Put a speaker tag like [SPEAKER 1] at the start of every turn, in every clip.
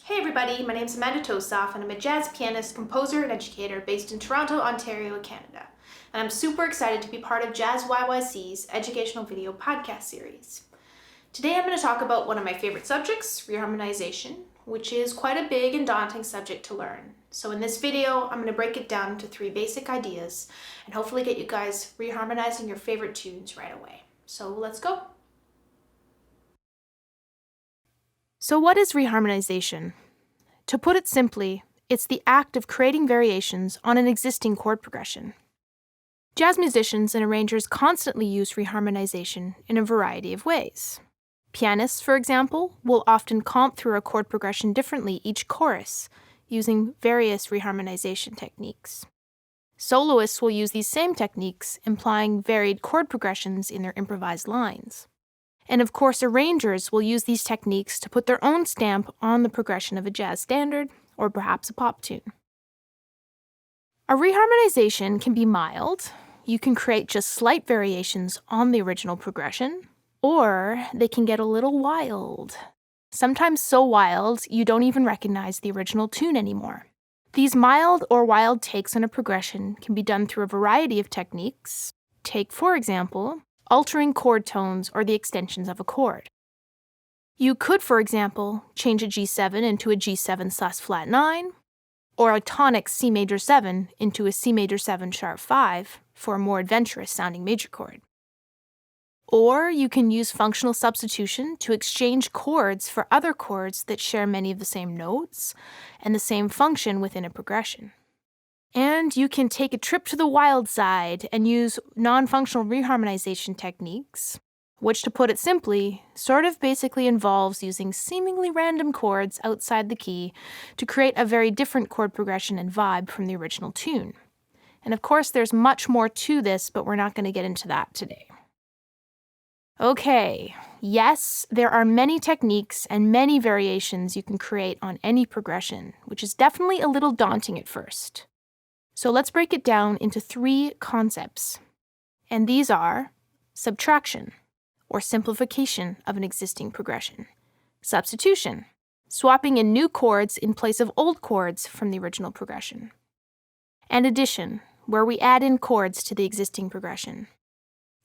[SPEAKER 1] Hey everybody, my name is Amanda Tosoff and I'm a jazz pianist, composer, and educator based in Toronto, Ontario, Canada. And I'm super excited to be part of JazzYYC's educational video podcast series. Today I'm going to talk about one of my favorite subjects, reharmonization, which is quite a big and daunting subject to learn. So in this video, I'm going to break it down into 3 basic ideas and hopefully get you guys reharmonizing your favorite tunes right away. So let's go. So what is reharmonization? To put it simply, it's the act of creating variations on an existing chord progression. Jazz musicians and arrangers constantly use reharmonization in a variety of ways. Pianists, for example, will often comp through a chord progression differently each chorus, using various reharmonization techniques. Soloists will use these same techniques, implying varied chord progressions in their improvised lines. And of course, arrangers will use these techniques to put their own stamp on the progression of a jazz standard, or perhaps a pop tune. A reharmonization can be mild. You can create just slight variations on the original progression, or they can get a little wild. Sometimes so wild, you don't even recognize the original tune anymore. These mild or wild takes on a progression can be done through a variety of techniques. Take, for example, altering chord tones or the extensions of a chord. You could, for example, change a G7 into a G7/flat 9, or a tonic C major 7 into a C major 7 sharp 5 for a more adventurous sounding major chord. Or you can use functional substitution to exchange chords for other chords that share many of the same notes and the same function within a progression. And you can take a trip to the wild side and use non-functional reharmonization techniques, which, to put it simply, sort of basically involves using seemingly random chords outside the key to create a very different chord progression and vibe from the original tune. And of course, there's much more to this, but we're not going to get into that today. Okay, yes, there are many techniques and many variations you can create on any progression, which is definitely a little daunting at first. So let's break it down into 3 concepts. And these are subtraction, or simplification of an existing progression. Substitution, swapping in new chords in place of old chords from the original progression. And addition, where we add in chords to the existing progression.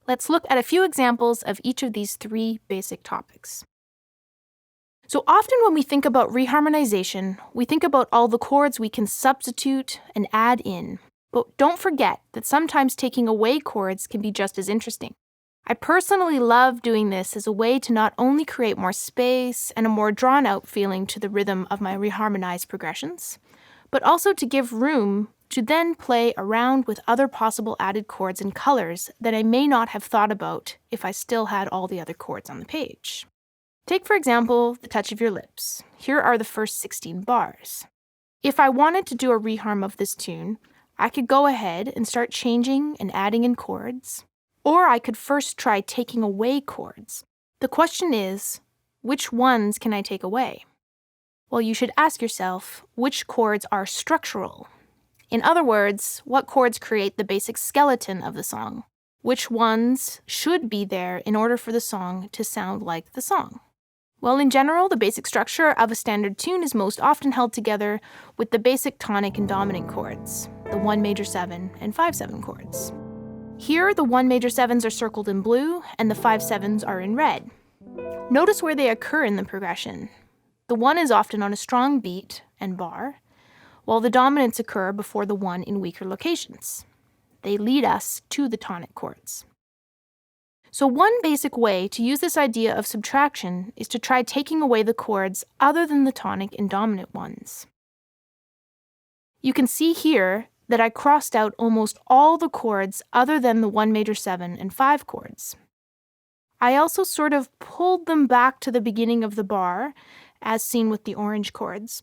[SPEAKER 1] Let's look at a few examples of each of these 3 basic topics. So often when we think about reharmonization, we think about all the chords we can substitute and add in. But don't forget that sometimes taking away chords can be just as interesting. I personally love doing this as a way to not only create more space and a more drawn-out feeling to the rhythm of my reharmonized progressions, but also to give room to then play around with other possible added chords and colors that I may not have thought about if I still had all the other chords on the page. Take, for example, the touch of your lips. Here are the first 16 bars. If I wanted to do a reharm of this tune, I could go ahead and start changing and adding in chords, or I could first try taking away chords. The question is, which ones can I take away? Well, you should ask yourself, which chords are structural? In other words, what chords create the basic skeleton of the song? Which ones should be there in order for the song to sound like the song? Well, in general, the basic structure of a standard tune is most often held together with the basic tonic and dominant chords, the 1 major 7 and 5/7 chords. Here, the 1 major 7s are circled in blue and the 5/7s are in red. Notice where they occur in the progression. The 1 is often on a strong beat and bar, while the dominants occur before the 1 in weaker locations. They lead us to the tonic chords. So one basic way to use this idea of subtraction is to try taking away the chords other than the tonic and dominant ones. You can see here that I crossed out almost all the chords other than the 1 major 7 and 5 chords. I also sort of pulled them back to the beginning of the bar, as seen with the orange chords.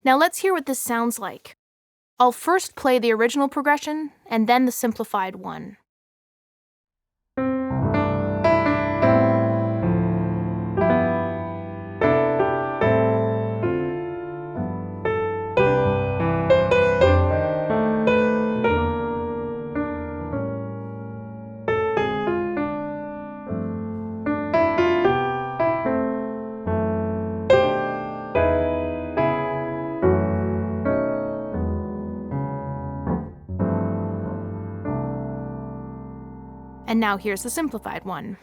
[SPEAKER 1] Now let's hear what this sounds like. I'll first play the original progression and then the simplified one. And now here's the simplified one.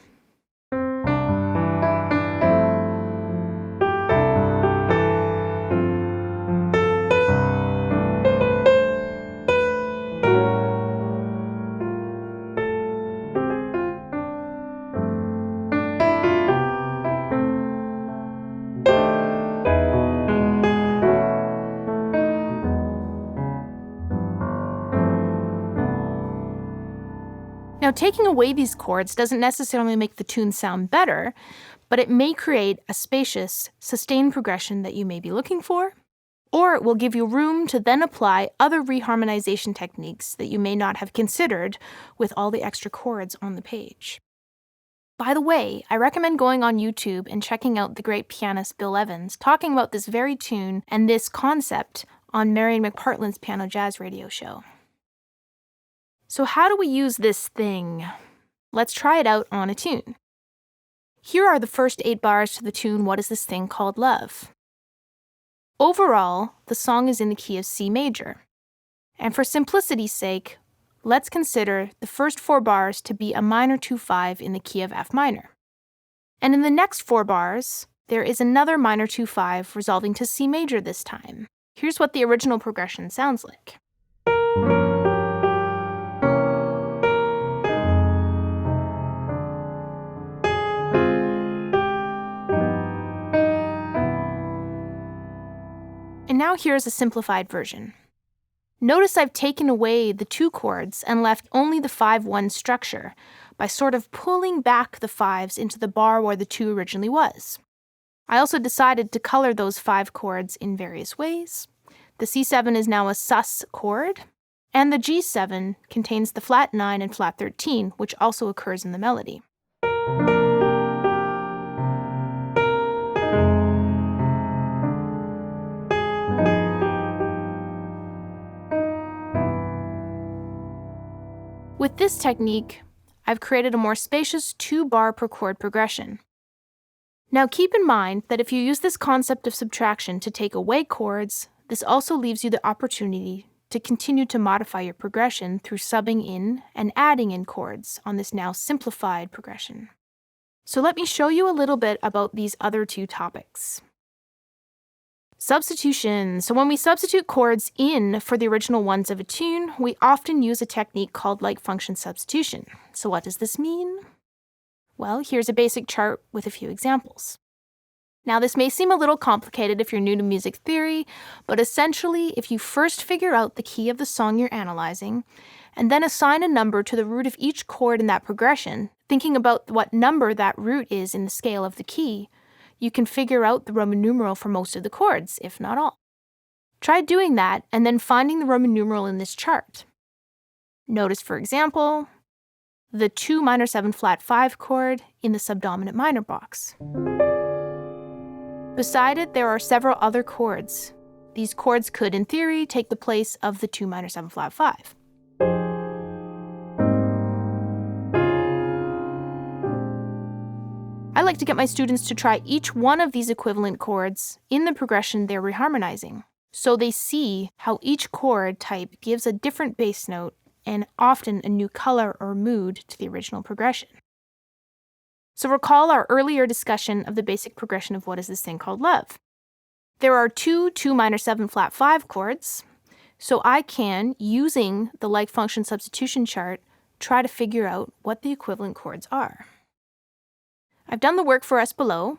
[SPEAKER 1] Now, taking away these chords doesn't necessarily make the tune sound better, but it may create a spacious, sustained progression that you may be looking for, or it will give you room to then apply other reharmonization techniques that you may not have considered with all the extra chords on the page. By the way, I recommend going on YouTube and checking out the great pianist Bill Evans talking about this very tune and this concept on Marian McPartland's Piano Jazz radio show. So how do we use this thing? Let's try it out on a tune. Here are the first 8 bars to the tune What Is This Thing Called Love? Overall, the song is in the key of C major. And for simplicity's sake, let's consider the first 4 bars to be a minor 2-5 in the key of F minor. And in the next 4 bars, there is another minor 2-5 resolving to C major this time. Here's what the original progression sounds like. And now here's a simplified version. Notice I've taken away the 2 chords and left only the 5-1 structure by sort of pulling back the 5s into the bar where the 2 originally was. I also decided to color those 5 chords in various ways. The C7 is now a sus chord, and the G7 contains the flat 9 and flat 13, which also occurs in the melody. With this technique, I've created a more spacious 2-bar per chord progression. Now keep in mind that if you use this concept of subtraction to take away chords, this also leaves you the opportunity to continue to modify your progression through subbing in and adding in chords on this now simplified progression. So let me show you a little bit about these other 2 topics. Substitution. So when we substitute chords in for the original ones of a tune, we often use a technique called like function substitution. So what does this mean? Well, here's a basic chart with a few examples. Now, this may seem a little complicated if you're new to music theory, but essentially, if you first figure out the key of the song you're analyzing, and then assign a number to the root of each chord in that progression, thinking about what number that root is in the scale of the key, you can figure out the Roman numeral for most of the chords, if not all. Try doing that and then finding the Roman numeral in this chart. Notice, for example, the 2 minor 7 flat 5 chord in the subdominant minor box. Beside it, there are several other chords. These chords could, in theory, take the place of the 2 minor 7 flat 5. I like to get my students to try each one of these equivalent chords in the progression they're reharmonizing, so they see how each chord type gives a different bass note and often a new color or mood to the original progression. So recall our earlier discussion of the basic progression of What Is This Thing Called Love? There are 2 minor 7 flat 5 chords, so I can, using the like function substitution chart, try to figure out what the equivalent chords are. I've done the work for us below.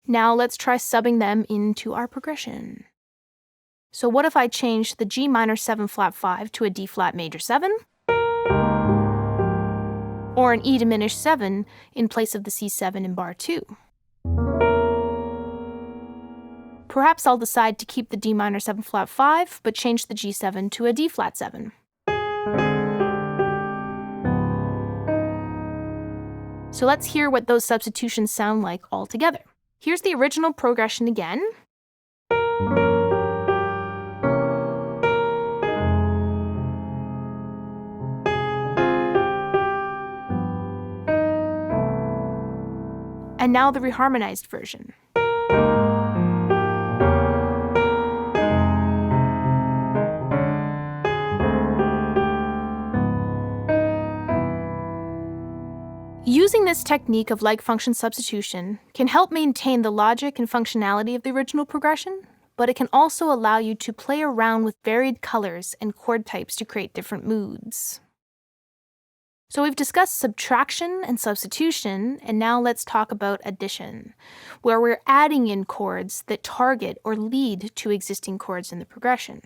[SPEAKER 1] Now let's try subbing them into our progression. So what if I change the G minor 7 flat 5 to a D flat major 7? Or an E diminished 7 in place of the C7 in bar 2? Perhaps I'll decide to keep the D minor 7 flat 5, but change the G7 to a D flat 7. So let's hear what those substitutions sound like all together. Here's the original progression again. And now the reharmonized version. using this technique of like function substitution can help maintain the logic and functionality of the original progression, but it can also allow you to play around with varied colors and chord types to create different moods. So we've discussed subtraction and substitution, and now let's talk about addition, where we're adding in chords that target or lead to existing chords in the progression.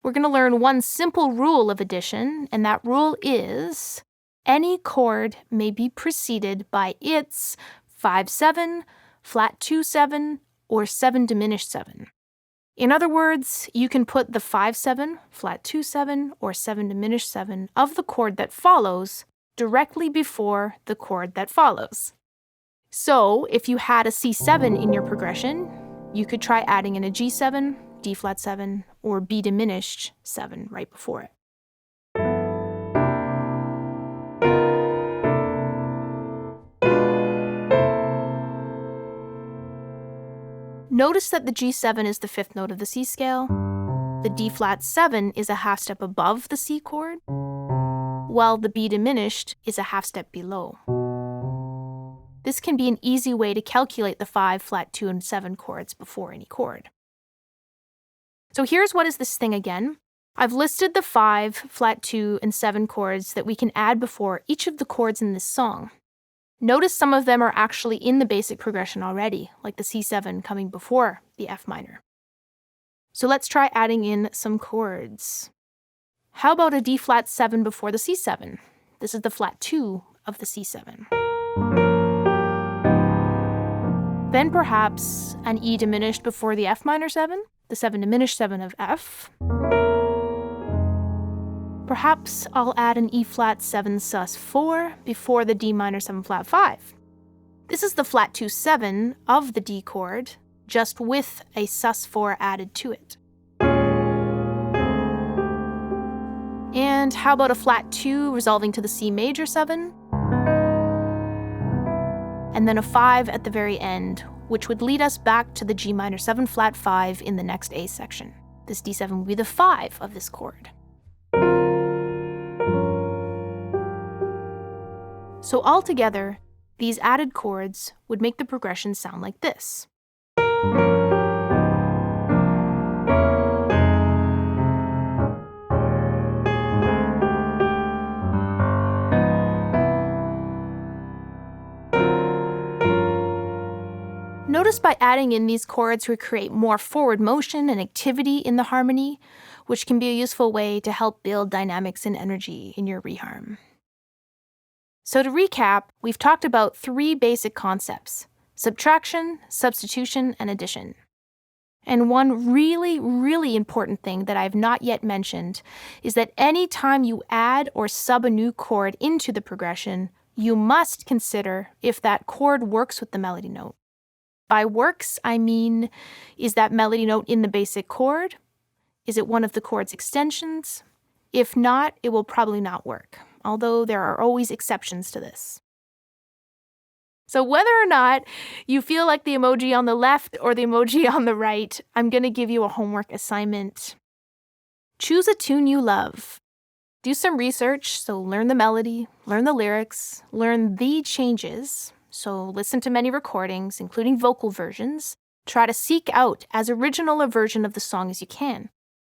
[SPEAKER 1] We're going to learn one simple rule of addition, and that rule is any chord may be preceded by its 5/7, flat 2/7, or 7 diminished 7. In other words, you can put the 5/7, flat 2/7, or 7 diminished 7 of the chord that follows directly before the chord that follows. So, if you had a C7 in your progression, you could try adding in a G7, D flat 7, or B diminished 7 right before it. Notice that the G7 is the fifth note of the C scale, the D flat 7 is a half step above the C chord, while the B diminished is a half step below. This can be an easy way to calculate the 5, flat 2, and 7 chords before any chord. So here's what is this thing again. I've listed the 5, flat 2, and 7 chords that we can add before each of the chords in this song. Notice some of them are actually in the basic progression already, like the C7 coming before the F minor. So let's try adding in some chords. How about a D flat 7 before the C7? This is the flat 2 of the C7. Then perhaps an E diminished before the F minor 7, the 7 diminished 7 of F. Perhaps I'll add an E flat 7 sus 4 before the D minor 7 flat 5. This is the flat 2 7 of the D chord, just with a sus 4 added to it. And how about a flat 2 resolving to the C major 7? And then a 5 at the very end, which would lead us back to the G minor 7 flat 5 in the next A section. This D7 would be the 5 of this chord. So altogether, these added chords would make the progression sound like this. Notice by adding in these chords, we create more forward motion and activity in the harmony, which can be a useful way to help build dynamics and energy in your reharm. So to recap, we've talked about 3 basic concepts: subtraction, substitution, and addition. And one really, really important thing that I've not yet mentioned is that any time you add or sub a new chord into the progression, you must consider if that chord works with the melody note. By works, I mean, is that melody note in the basic chord? Is it one of the chord's extensions? If not, it will probably not work, although there are always exceptions to this. So whether or not you feel like the emoji on the left or the emoji on the right, I'm going to give you a homework assignment. Choose a tune you love. Do some research, so learn the melody, learn the lyrics, learn the changes. So listen to many recordings, including vocal versions. Try to seek out as original a version of the song as you can.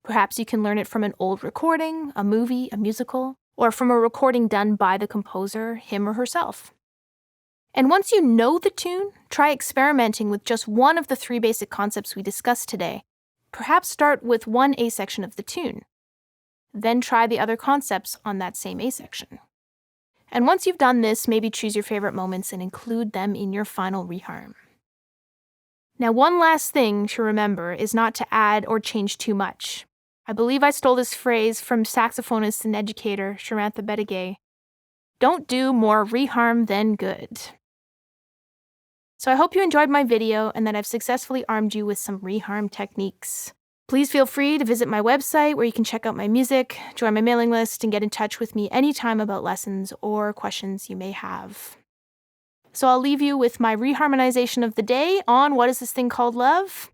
[SPEAKER 1] Perhaps you can learn it from an old recording, a movie, a musical, or from a recording done by the composer, him or herself. And once you know the tune, try experimenting with just one of the 3 basic concepts we discussed today. Perhaps start with one A section of the tune. Then try the other concepts on that same A section. And once you've done this, maybe choose your favorite moments and include them in your final reharm. Now, one last thing to remember is not to add or change too much. I believe I stole this phrase from saxophonist and educator Sharantha Bettigay. Don't do more reharm than good. So I hope you enjoyed my video and that I've successfully armed you with some reharm techniques. Please feel free to visit my website where you can check out my music, join my mailing list, and get in touch with me anytime about lessons or questions you may have. So I'll leave you with my reharmonization of the day on What Is This Thing Called Love?